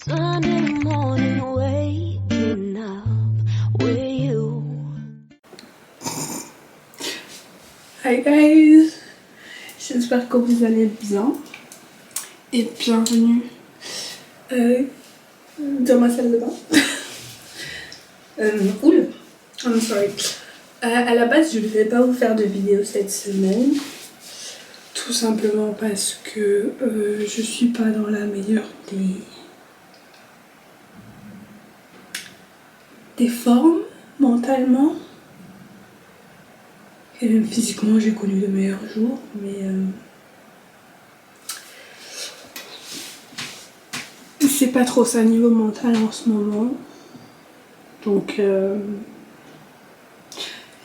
Sunday morning waking up with you. Hi guys, j'espère que vous allez bien et bienvenue dans ma salle de bain. I'm sorry. À la base, je ne vais pas vous faire de vidéo cette semaine, tout simplement parce que je suis pas dans la meilleure des formes mentalement. Et même physiquement, j'ai connu de meilleurs jours, mais c'est pas trop ça niveau mental en ce moment. Donc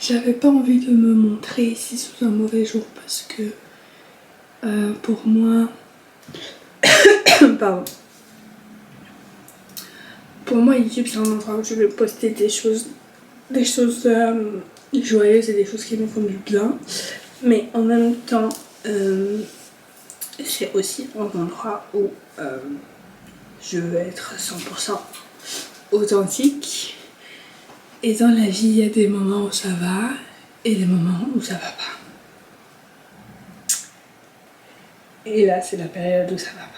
j'avais pas envie de me montrer ici sous un mauvais jour parce que pour moi pardon, pour moi YouTube c'est un endroit où je vais poster des choses joyeuses et des choses qui me font du bien, mais en même temps c'est aussi un endroit où je veux être 100% authentique. Et dans la vie, il y a des moments où ça va et des moments où ça va pas. Et là, c'est la période où ça va pas.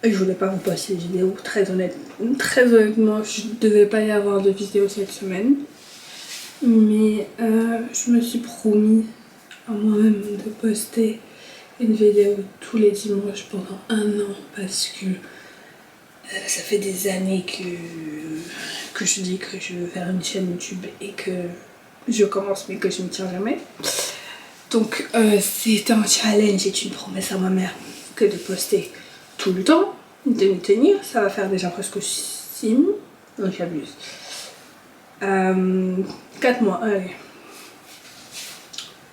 Je voulais pas vous poster de vidéo, très honnêtement, je devais pas y avoir de vidéo cette semaine. Mais je me suis promis à moi-même de poster une vidéo tous les dimanches pendant 1 an parce que ça fait des années que je dis que je veux faire une chaîne YouTube et que je commence mais que je ne tiens jamais. Donc c'est un challenge et une promesse à ma mère que de poster tout le temps, de m'y tenir. Ça va faire déjà presque 6 mois, non j'abuse. 4 mois, allez.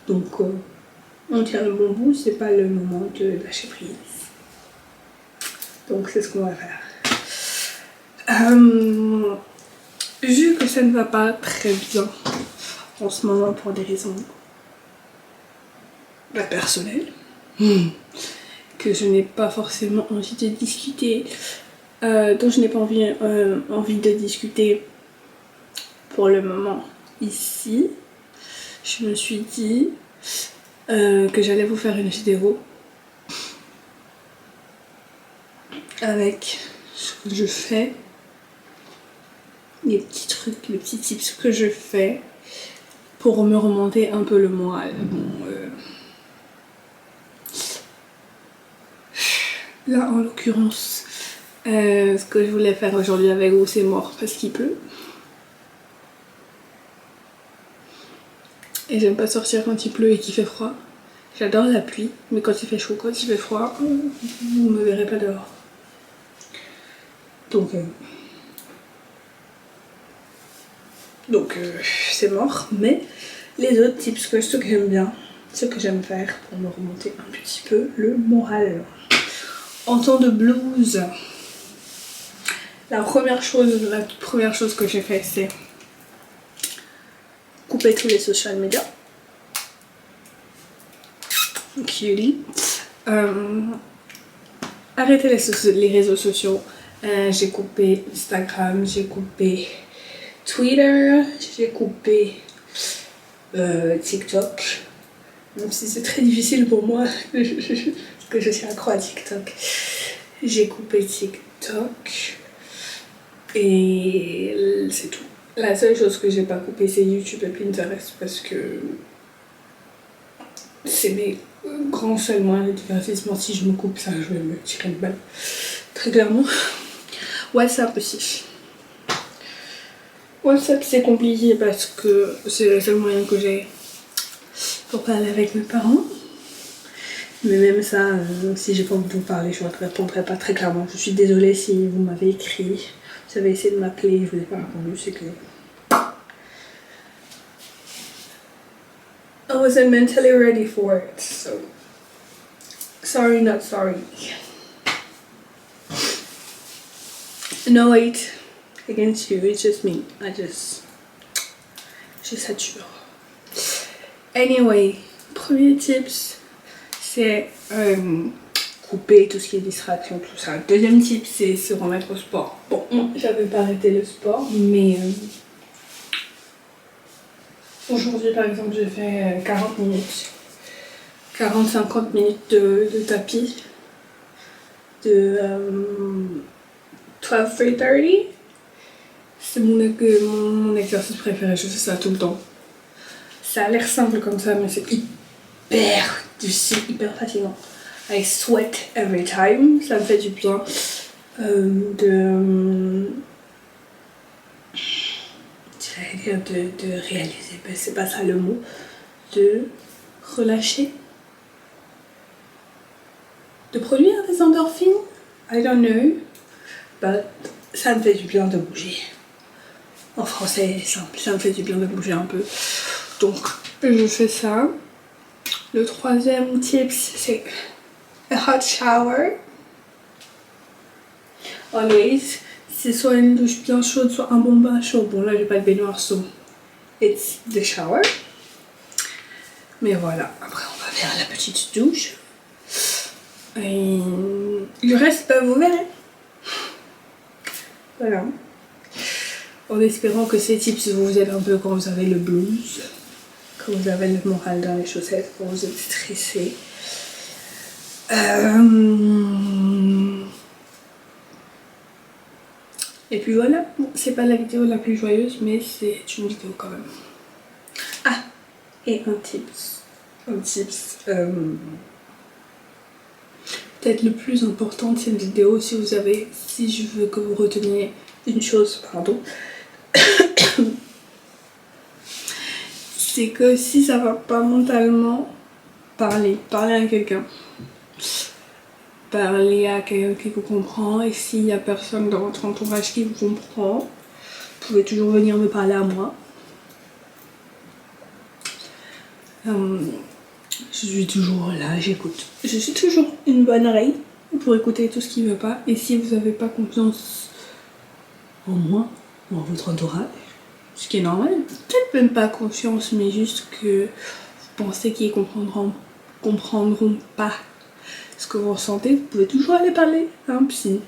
Donc on tient le bon bout, c'est pas le moment de lâcher prise. Donc c'est ce qu'on va faire. Vu que ça ne va pas très bien en ce moment pour des raisons personnelles, que je n'ai pas forcément envie de discuter, dont je n'ai pas envie de discuter pour le moment ici, je me suis dit que j'allais vous faire une vidéo avec ce que je fais, les petits trucs, les petits tips que je fais pour me remonter un peu le moral. Bon, là en l'occurrence, ce que je voulais faire aujourd'hui avec vous c'est mort parce qu'il pleut. Et j'aime pas sortir quand il pleut et qu'il fait froid. J'adore la pluie, mais quand il fait chaud, quand il fait froid, vous me verrez pas dehors. Donc c'est mort, mais les autres tips que j'aime bien, ce que j'aime faire pour me remonter un petit peu le moral. En temps de blues, la toute première chose que j'ai fait c'est couper tous les social media. Cutie. Arrêter les réseaux sociaux. J'ai coupé Instagram, j'ai coupé Twitter, j'ai coupé TikTok. Même si c'est très difficile pour moi, parce que je suis accro à TikTok. J'ai coupé TikTok et c'est tout. La seule chose que j'ai pas coupé c'est YouTube et Pinterest parce que c'est mes grands seuls moyens de divertissement. Si je me coupe ça, je vais me tirer une balle. Très clairement. WhatsApp aussi. WhatsApp c'est compliqué parce que c'est le seul moyen que j'ai pour parler avec mes parents. Mais même ça, si j'ai pas envie de vous parler, je ne répondrai pas très clairement. Je suis désolée si vous m'avez écrit, vous avez essayé de m'appeler, je vous ai pas répondu, c'est que I wasn't mentally ready for it, so sorry not sorry. No hate against you, it's just me. Je sature. Anyway, premier tips, c'est couper tout ce qui est distraction, tout ça. Deuxième tip, c'est se remettre au sport. Bon, j'avais pas arrêté le sport, mais aujourd'hui par exemple j'ai fait 40 minutes, 40-50 minutes de tapis, de 12-3:30. C'est mon exercice préféré, je fais ça tout le temps. Ça a l'air simple comme ça, mais c'est hyper difficile, hyper fatigant. I sweat every time, ça me fait du bien de réaliser, mais c'est pas ça le mot, de relâcher, de produire des endorphines, I don't know, but ça me fait du bien de bouger. En français, simple, ça me fait du bien de bouger un peu. Donc, je fais ça. Le troisième tip, c'est a hot shower. Always. C'est soit une douche bien chaude, soit un bon bain chaud. Bon, là, j'ai pas de baignoire, so it's the shower. Mais voilà, après, on va faire la petite douche. Et le reste, bah, vous verrez. Voilà. En espérant que ces tips vous aident un peu quand vous avez le blues, quand vous avez le moral dans les chaussettes, quand vous êtes stressé. Et puis voilà, bon, c'est pas la vidéo la plus joyeuse, mais c'est une vidéo quand même. Ah, et un tips. Peut-être le plus important de cette vidéo, si je veux que vous reteniez une chose, pardon. C'est que si ça va pas mentalement, parlez à quelqu'un. Parlez à quelqu'un qui vous comprend, et s'il y a personne dans votre entourage qui vous comprend, vous pouvez toujours venir me parler à moi. Je suis toujours là, j'écoute. Je suis toujours une bonne oreille pour écouter tout ce qui ne va pas, et si vous n'avez pas confiance en moi ou en votre entourage, ce qui est normal, peut-être même pas confiance, mais juste que vous pensez qu'ils comprendront pas ce que vous ressentez, vous pouvez toujours aller parler à un psy.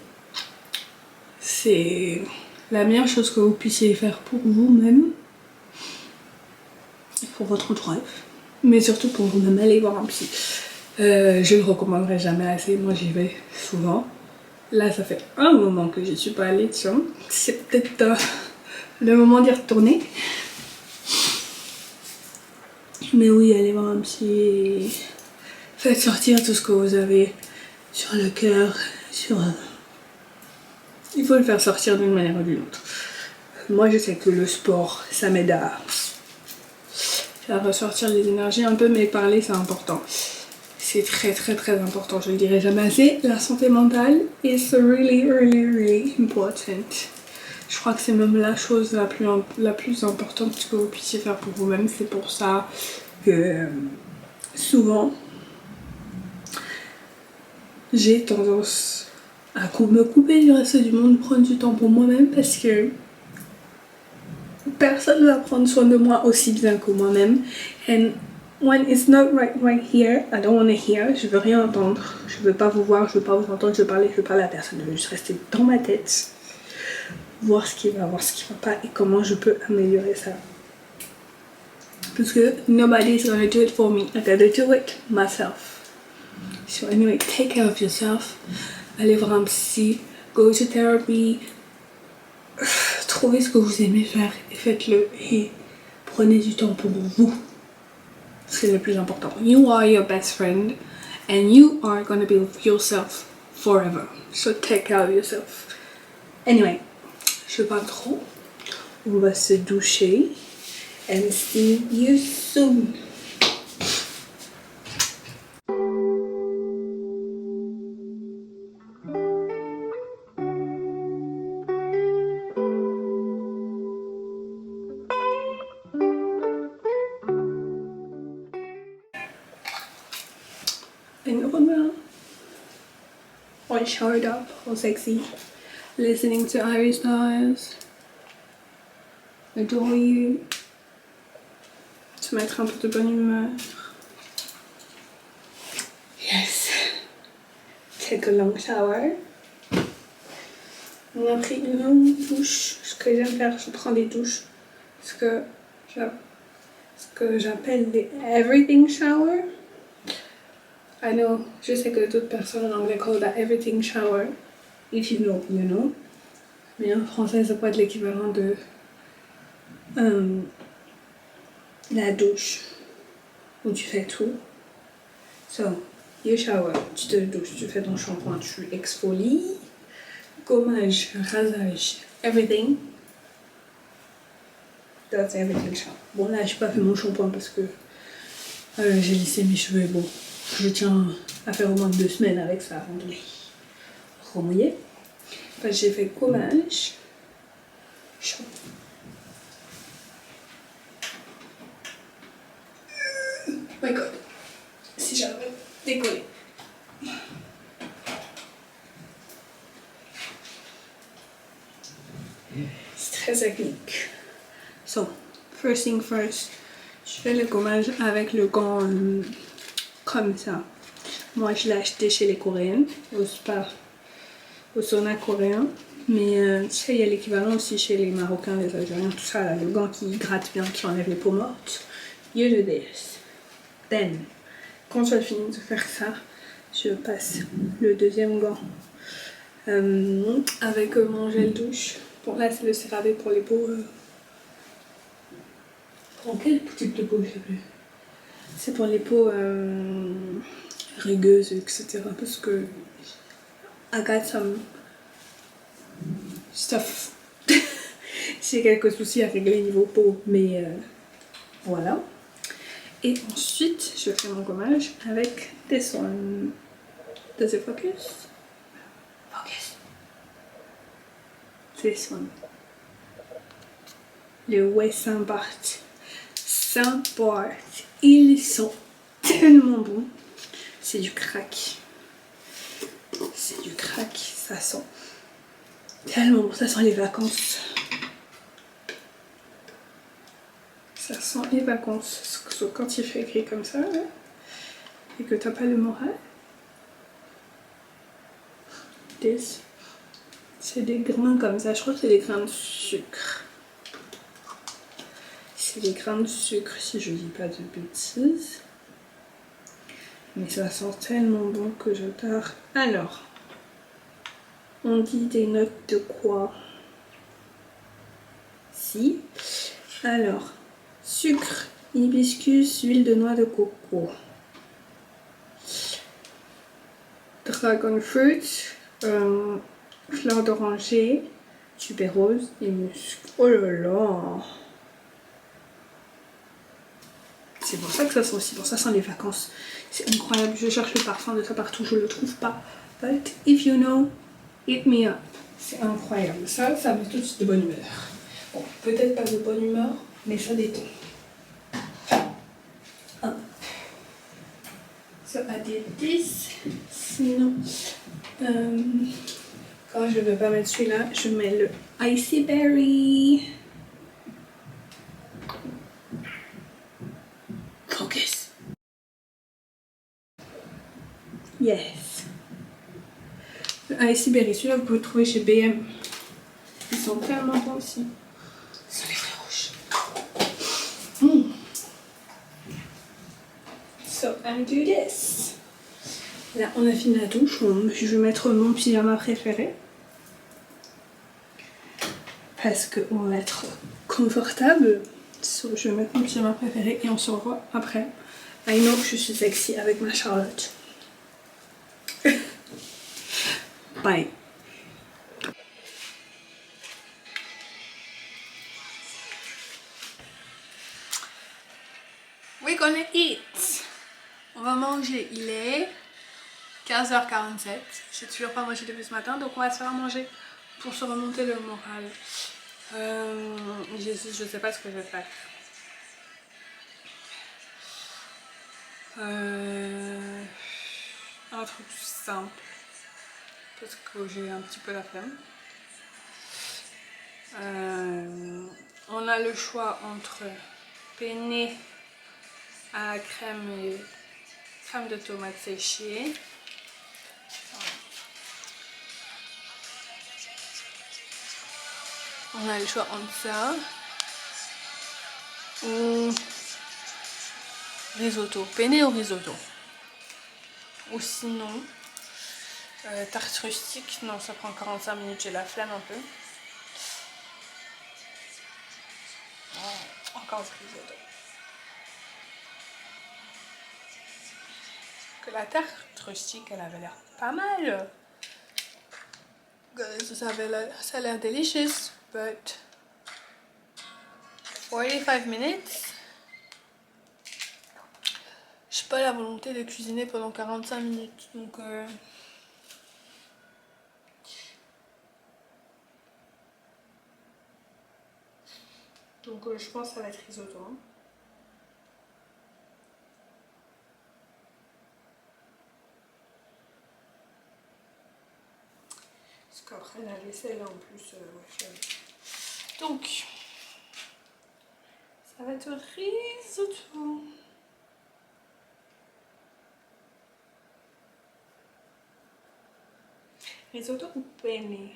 C'est la meilleure chose que vous puissiez faire pour vous-même, pour votre entourage, mais surtout pour vous-même, aller voir un psy. Je le recommanderai jamais assez, moi j'y vais souvent. Là, ça fait un moment que je suis pas allée, tiens. C'est peut-être le moment d'y retourner. Mais oui, allez voir un psy. Faites sortir tout ce que vous avez sur le cœur, Il faut le faire sortir d'une manière ou d'une autre. Moi, je sais que le sport, ça m'aide à faire ressortir les énergies un peu, mais parler, c'est important. C'est très très très important, je ne le dirai jamais assez. La santé mentale is really really really important. Je crois que c'est même la chose la plus importante que vous puissiez faire pour vous-même. C'est pour ça que souvent j'ai tendance à me couper du reste du monde, prendre du temps pour moi-même, parce que personne ne va prendre soin de moi aussi bien que moi-même. And when it's not right here, I don't want to hear. Je veux rien entendre. Je veux pas vous voir, je veux pas vous entendre, je veux parler à personne. Je veux juste rester dans ma tête, voir ce qui va pas et comment je peux améliorer ça. Parce que nobody's gonna do it for me. I gotta do it myself. So anyway, take care of yourself. Allez voir un psy, go to therapy. Trouvez ce que vous aimez faire et faites-le. Et prenez du temps pour vous. C'est le plus important. You are your best friend and you are gonna be with yourself forever. So take care of yourself. Anyway, je parle trop. On va se doucher. And see you soon. And on all showered up, all sexy, listening to Harry Styles, Adore You, se mettre un peu de bonne humeur. Yes. take a long shower. On a pris une longue douche. Ce que j'aime faire, je prends des douches. Ce que j'appelle des everything shower. I know, je sais que d'autres personnes en anglais call that everything shower. If you know, you know. Mais en français, ça peut être l'équivalent de la douche où tu fais tout. So, you shower, tu te douches, tu fais ton shampoing, tu exfolies, gommage, rasage, everything. That's everything shower. Bon là, j'ai pas fait mon shampoing parce que j'ai lissé mes cheveux. Bon, je tiens à faire au moins 2 semaines avec ça avant de les remouiller. Enfin, j'ai fait gommage, shampoing. Oh my god, si j'arrive à décoller. C'est très technique. So, first thing first, je fais le gommage avec le gant comme ça. Moi, je l'ai acheté chez les Coréennes, au spa, au sauna coréen. Mais tu sais, il y a l'équivalent aussi chez les Marocains, les Algériens, tout ça, là, le gant qui gratte bien, qui enlève les peaux mortes. You do this. Then, quand tu as fini de faire ça, je passe le deuxième gant avec mon gel douche. Bon, là, c'est le CeraVe pour les peaux. Pour quel type de peau, je sais plus. C'est pour les peaux rugueuses, etc. Parce que I got some stuff. J'ai quelques soucis à régler niveau peau, mais voilà. Et ensuite, je fais mon gommage avec this one. Does it focus? Focus. This one. Le West Saint-Bart. Saint-Bart. Ils sont tellement bons. C'est du crack. C'est du crack. Ça sent tellement bon. Ça sent les vacances. Ça sent les vacances. Sauf quand il fait écrit comme ça, là, et que t'as pas le moral. C'est des grains comme ça. Je crois que c'est des grains de sucre. C'est des grains de sucre si je dis pas de bêtises. Mais ça sent tellement bon que j'adore. Alors, on dit des notes de quoi? Si. Alors, sucre, hibiscus, huile de noix de coco. Dragon fruit, fleur d'oranger, tubérose et musc. Oh là là! C'est pour ça que ça sent aussi bon. Ça sent les vacances. C'est incroyable. Je cherche le parfum de ça partout, je le trouve pas. But if you know, hit me up. C'est incroyable. Ça met tout de suite de bonne humeur. Bon, peut-être pas de bonne humeur, mais ça détend. So I did this. Sinon, quand je ne vais pas mettre celui-là, je mets le Icy Berry. Focus. Yes. Le Icy Berry, celui-là vous pouvez le trouver chez BM. Ils sont tellement bons aussi. Ce sont les fruits rouges. So I do this. Là, on a fini la douche. Je vais mettre mon pyjama préféré. Parce qu'on va être confortable. So, je vais mettre mon pyjama préféré et on se revoit après. I know que je suis sexy avec ma Charlotte. Bye. We're gonna eat. On va manger. Il est 15h47. J'ai toujours pas mangé depuis ce matin, donc on va se faire manger pour se remonter le moral. Je sais pas ce que je vais faire. Un truc simple parce que j'ai un petit peu la flemme. On a le choix entre penne à la crème et crème de tomate séchée. Voilà. On a le choix entre ça ou risotto, penne ou risotto. Ou sinon, tarte rustique, non ça prend 45 minutes, j'ai la flemme un peu. Oh, encore du risotto. Que la tarte rustique, elle avait l'air pas mal. Ça a l'air delicious, but 45 minutes. J'ai pas la volonté de cuisiner pendant 45 minutes, donc je pense que ça va être risotto. Hein. Parce qu'après la vaisselle en plus, ouais, donc ça va être risotto. Risotto ou penne?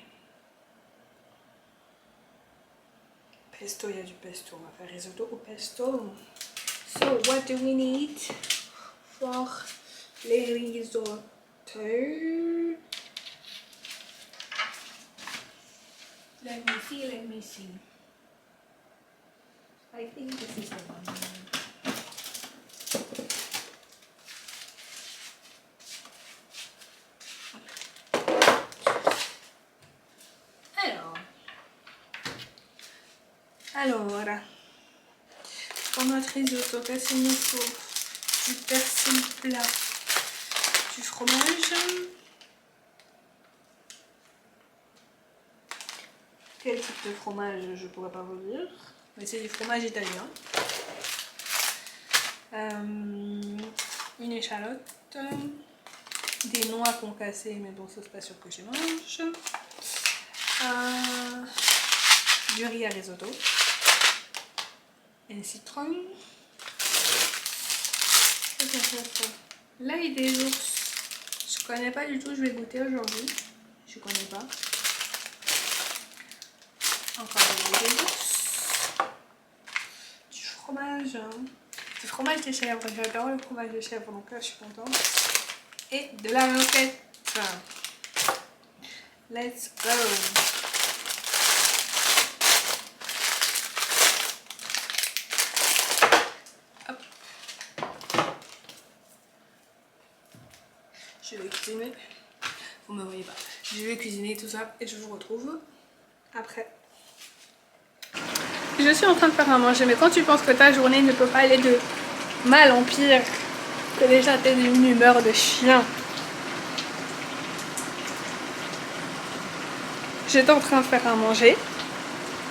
Pesto, il y a du pesto. On va faire risotto ou pesto. So, what do we need for les risotto? Let me see. I think this is the one. Alors, pour notre risotto, qu'est-ce qu'il nous faut? Du persil plat, du fromage. Quel type de fromage, je pourrais pas vous dire. Mais c'est du fromage italien. Une échalote. Des noix concassées, mais bon, ça c'est pas sûr que je mange. Du riz à risotto. Un citron. L'ail des ours. Je connais pas du tout, je vais goûter aujourd'hui. Je connais pas. Encore l'ail des ours. Du fromage. Du fromage de chèvre. J'adore le fromage de chèvre, donc là je suis contente. Et de la roquette. Let's go. Hop. Je vais cuisiner. Vous me voyez pas. Je vais cuisiner tout ça et je vous retrouve après. Je suis en train de faire à manger, mais quand tu penses que ta journée ne peut pas aller de mal en pire, que déjà t'es d'une humeur de chien. J'étais en train de faire à manger.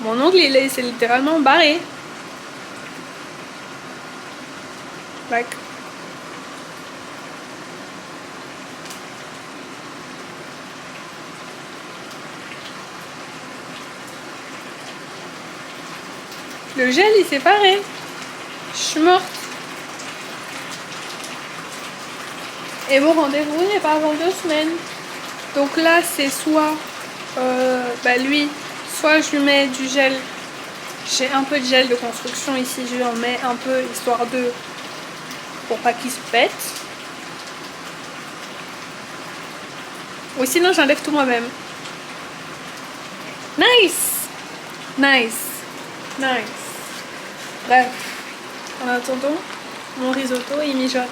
Mon ongle il s'est littéralement barré. Like. Le gel il s'est barré. Je suis morte. Et mon rendez-vous n'est pas avant 2 semaines. Donc là c'est soit lui, soit je lui mets du gel. J'ai un peu de gel de construction ici, je lui en mets un peu histoire de pour pas qu'il se pète. Ou sinon j'enlève tout moi-même. Nice, nice, nice. Bref, en attendant, mon risotto il mijote.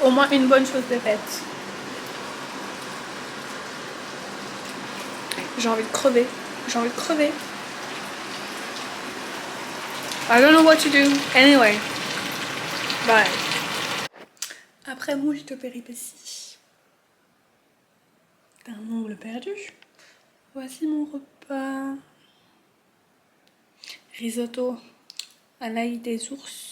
Au moins une bonne chose de faite. J'ai envie de crever. J'ai envie de crever. I don't know what to do. Anyway. Bye. Après moult de péripéties. D'un ongle perdu. Voici mon repas. Risotto à l'ail des ours.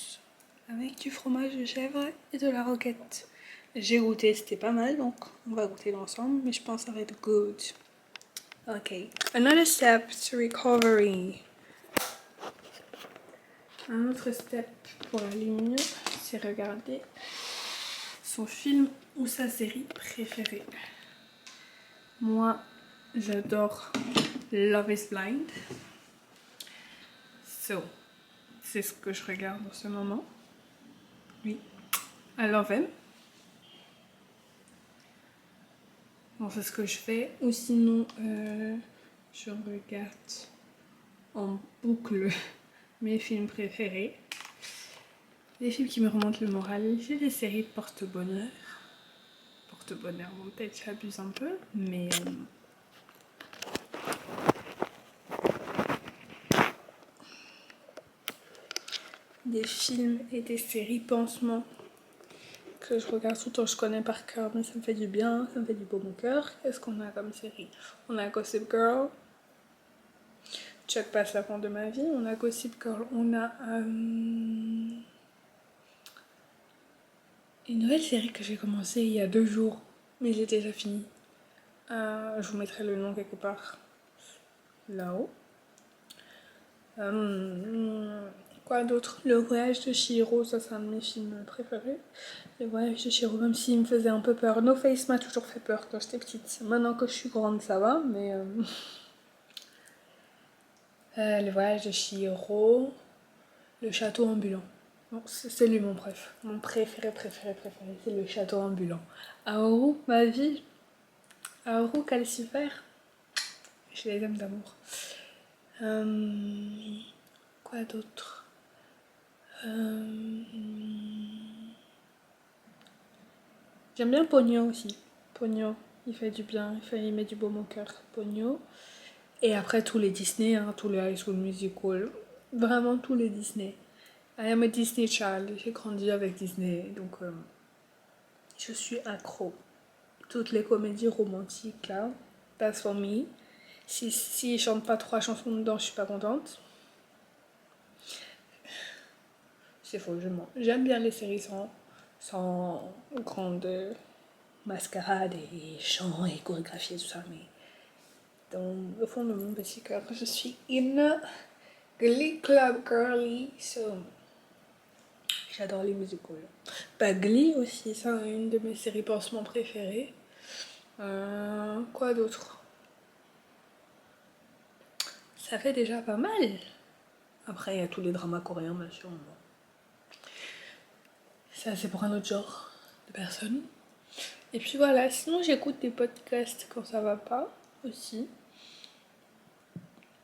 Avec du fromage de chèvre et de la roquette. J'ai goûté, c'était pas mal, donc on va goûter l'ensemble. Mais je pense que ça va être good. Ok. Another step to recovery. Un autre step pour la lumière, c'est regarder son film ou sa série préférée. Moi, j'adore Love is Blind. c'est ce que je regarde en ce moment. Oui, I love him. Bon, c'est ce que je fais. Ou sinon, je regarde en boucle mes films préférés. Des films qui me remontent le moral. J'ai des séries porte-bonheur. Porte-bonheur, bon, peut-être j'abuse un peu, mais... des films et des séries pansements que je regarde tout le temps, je connais par cœur, mais ça me fait du bien, ça me fait du beau mon cœur. Qu'est-ce qu'on a comme série? On a Gossip Girl, Chuck passe la fin de ma vie, on a Gossip Girl, on a une nouvelle série que j'ai commencé il y a 2 jours, mais j'ai déjà fini. Je vous mettrai le nom quelque part là-haut. Quoi d'autre? Le voyage de Chihiro, ça c'est un de mes films préférés. Le voyage de Chihiro, même s'il me faisait un peu peur. No Face m'a toujours fait peur quand j'étais petite. Maintenant que je suis grande, ça va, mais... le voyage de Chihiro, le château ambulant. Bon, c'est lui mon préf. Mon préféré, c'est le château ambulant. Aoru, ma vie. Aoru, Calcifer. Je les aime d'amour. Quoi d'autre? J'aime bien Pogno aussi. Pogno, il fait du bien, il met du baume au cœur. Pogno. Et après tous les Disney, hein, tous les High School Musical, vraiment tous les Disney. I am a Disney child, j'ai grandi avec Disney, donc je suis accro. Toutes les comédies romantiques là, that's for me. Si ils chantent pas 3 chansons dedans, je suis pas contente. C'est faux, je mens. J'aime bien les séries sans grande mascarade et chant et chorégraphie et tout ça, mais dans le fond de mon petit cœur, je suis une Glee Club girly, so j'adore les musicals. Bah, Glee aussi, c'est une de mes séries pansements préférées. Quoi d'autre? Ça fait déjà pas mal. Après, il y a tous les dramas coréens, bien sûr. Ça, c'est pour un autre genre de personnes. Et puis voilà, sinon j'écoute des podcasts quand ça va pas aussi.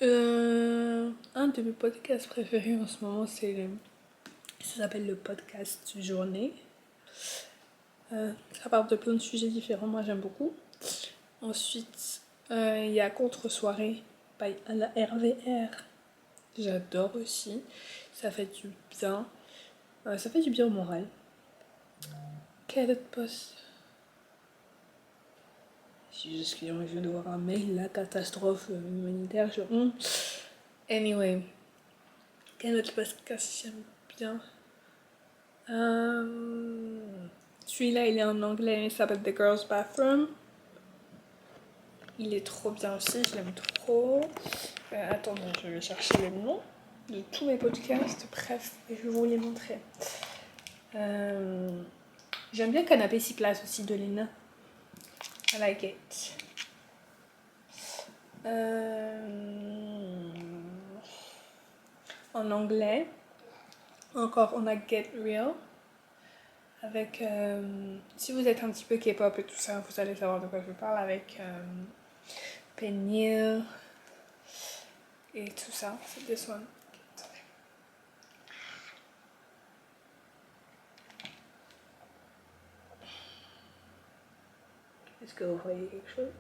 Un de mes podcasts préférés en ce moment, ça s'appelle le podcast Journée. Ça parle de plein de sujets différents, moi j'aime beaucoup. Ensuite, il y a Contre-soirée by à la RVR. J'adore aussi. Ça fait du bien. Ça fait du bien au moral. Quel autre poste? Si je viens de voir un mail, la catastrophe humanitaire, Anyway. Quel autre podcast j'aime bien? Celui-là, il est en anglais, il s'appelle The Girls Bathroom. Il est trop bien aussi, je l'aime trop. Attendez, je vais chercher le nom de tous mes podcasts, bref, et je vais vous les montrer. J'aime bien Canapé 6 places aussi de Lina. I like it. En anglais, encore on a Get Real. Avec, si vous êtes un petit peu K-pop et tout ça, vous allez savoir de quoi je parle, avec Penny et tout ça. C'est this one. Est-ce que vous voyez quelque chose?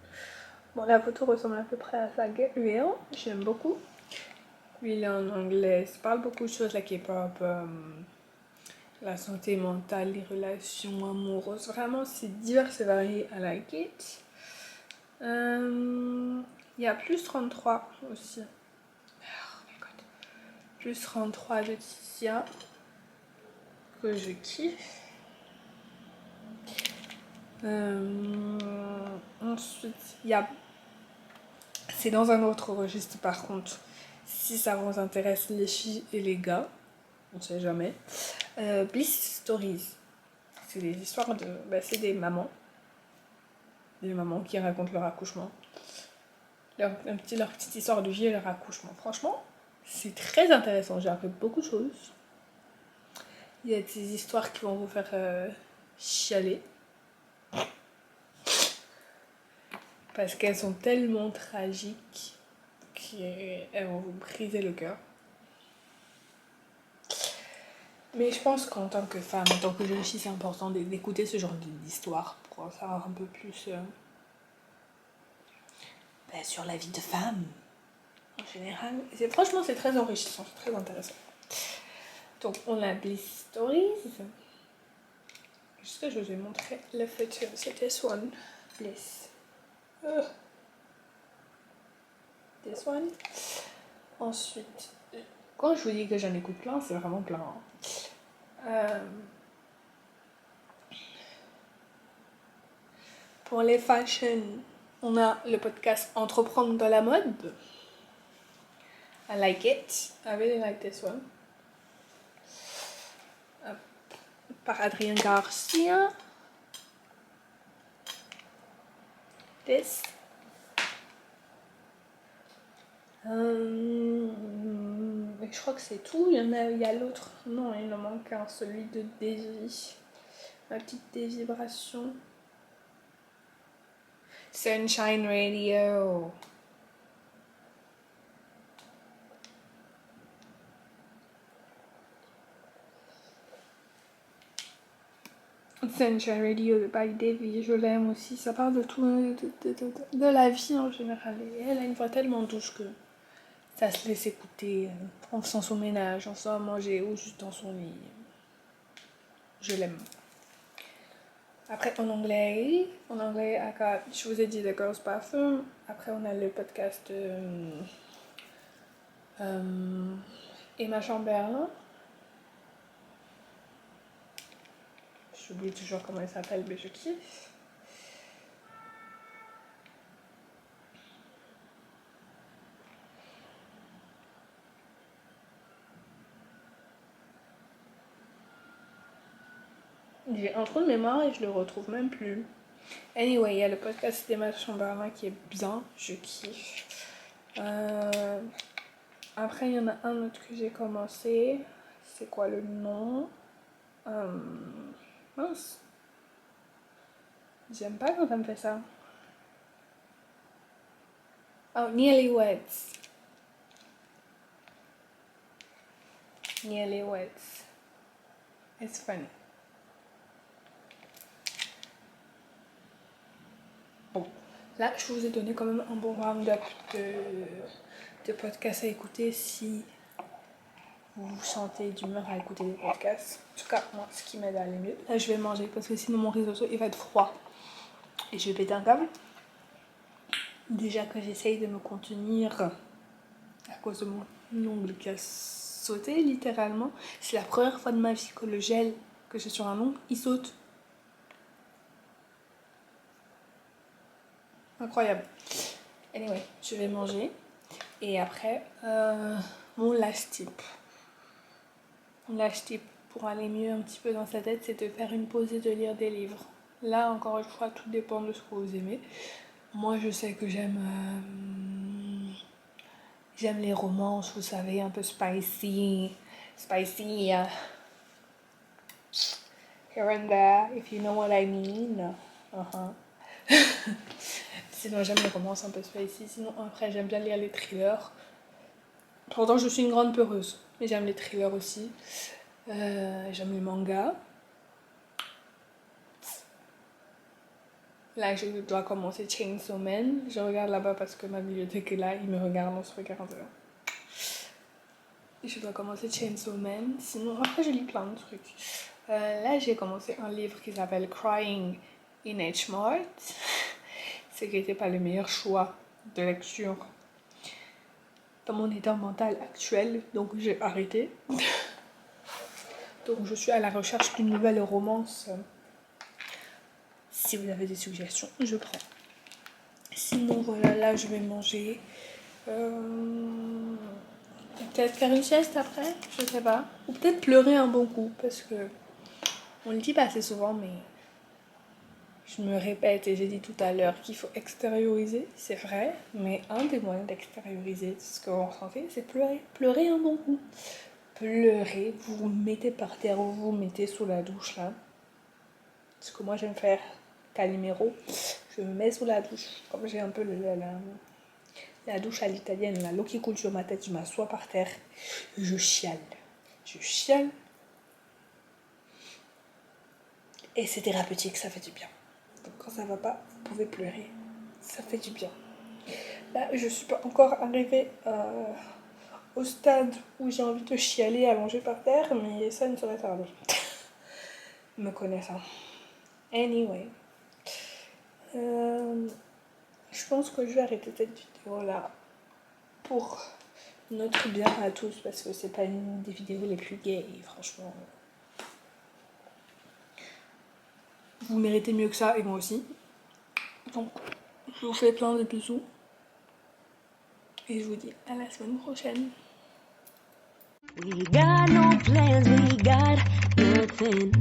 Bon, la photo ressemble à peu près à ça. Get Real, j'aime beaucoup. Lui, il est en anglais, il parle beaucoup de choses, la K-pop, la santé mentale, les relations amoureuses. Vraiment, c'est divers et varié. I like it. Il y a Plus 33 aussi. Oh my god. Plus 33 de Ticia, que je kiffe. Ensuite, il y a... C'est dans un autre registre par contre. Si ça vous intéresse, les filles et les gars, on sait jamais. Bliss Stories. C'est des histoires de... c'est des mamans. Des mamans qui racontent leur accouchement. Leur petite histoire de vie et leur accouchement. Franchement, C'est très intéressant, j'ai appris beaucoup de choses. Il y a des histoires qui vont vous faire chialer. Parce qu'elles sont tellement tragiques qu'elles vont vous briser le cœur. Mais je pense qu'en tant que femme, en tant que jeune fille, c'est important d'écouter ce genre d'histoire pour en savoir un peu plus sur la vie de femme en général. Franchement, c'est très enrichissant, c'est très intéressant. Donc, on a Bliss Stories. Juste que je vous ai montré la photo, c'était Swan Bliss. This one. Ensuite, quand je vous dis que j'en écoute plein, c'est vraiment plein. Pour les fashion, on a le podcast Entreprendre dans la mode. I like it. I really like this one. Par Adrien Garcia. This. Je crois que c'est tout. Il y a l'autre. Non, il en manque un, celui de Davy. Ma petite dévibration. Sunshine Radio. Sunshine Radio by Davy, je l'aime aussi. Ça parle de tout, de la vie en général. Et elle a une voix tellement douce que ça se laisse écouter en faisant son ménage, en faisant à manger ou juste dans son lit. Je l'aime. Après, en anglais, je vous ai dit The Girls Bathroom. Après, on a le podcast Emma Chamberlain. J'oublie toujours comment elle s'appelle, mais je kiffe. J'ai un trou de mémoire et je le retrouve même plus. Anyway, il y a le podcast d'Emma Chamberlain qui est bien, je kiffe. Après, il y en a un autre que j'ai commencé. C'est quoi le nom? Mince. J'aime pas quand ça me fait ça. Oh, Nearly Weds. Nearly Weds. It's fun. Bon, là, je vous ai donné quand même un bon round-up de podcasts à écouter si vous vous sentez d'humeur à écouter des podcasts. En tout cas, moi, ce qui m'aide à aller mieux. Là, je vais manger parce que sinon mon réseau il va être froid et je vais péter un câble. Déjà que j'essaye de me contenir à cause de mon ongle qui a sauté littéralement. C'est la première fois de ma vie que le gel que j'ai sur un ongle, il saute. Incroyable. Anyway, je vais manger. Et après, mon last tip. Mon last tip pour aller mieux un petit peu dans sa tête, c'est de faire une pause et de lire des livres. Là, encore une fois, tout dépend de ce que vous aimez. Moi, je sais que j'aime les romances, vous savez, un peu spicy. Here and there, if you know what I mean. Sinon, j'aime les romances un peu spicy. Sinon, après, j'aime bien lire les thrillers. Pourtant, je suis une grande peureuse. Mais j'aime les thrillers aussi. J'aime les mangas. Là, je dois commencer Chainsaw Man. Je regarde là-bas parce que ma bibliothèque est là. Il me regarde, on se regarde. Et je dois commencer Chainsaw Man. Sinon, après, je lis plein de trucs. Là, j'ai commencé un livre qui s'appelle Crying in H Mart. Ce qui n'était pas le meilleur choix de lecture dans mon état mental actuel. Donc, j'ai arrêté. Donc, je suis à la recherche d'une nouvelle romance. Si vous avez des suggestions, je prends. Sinon, voilà, là, je vais manger. Peut-être faire une sieste après, je sais pas. Ou peut-être pleurer un bon coup, parce que on le dit pas assez souvent, mais Je me répète et j'ai dit tout à l'heure qu'il faut extérioriser, c'est vrai, mais un des moyens d'extérioriser ce que vous ressentez, c'est pleurer. Pleurer un bon coup. Pleurez, vous vous mettez par terre ou vous vous mettez sous la douche là. Ce que moi j'aime faire, Calimero, je me mets sous la douche. Comme j'ai un peu la douche à l'italienne, l'eau qui coule sur ma tête, je m'assois par terre et je chiale. Je chiale. Et c'est thérapeutique, ça fait du bien. Donc quand ça va pas, vous pouvez pleurer. Ça fait du bien. Là, je suis pas encore arrivée au stade où j'ai envie de chialer allongée par terre, mais ça ne saurait tarder. Me connaissant. Anyway. Je pense que je vais arrêter cette vidéo là pour notre bien à tous parce que c'est pas une des vidéos les plus gays, franchement. Vous méritez mieux que ça et moi aussi. Donc, je vous fais plein de bisous. Et je vous dis à la semaine prochaine. We got no plans, we got nothing.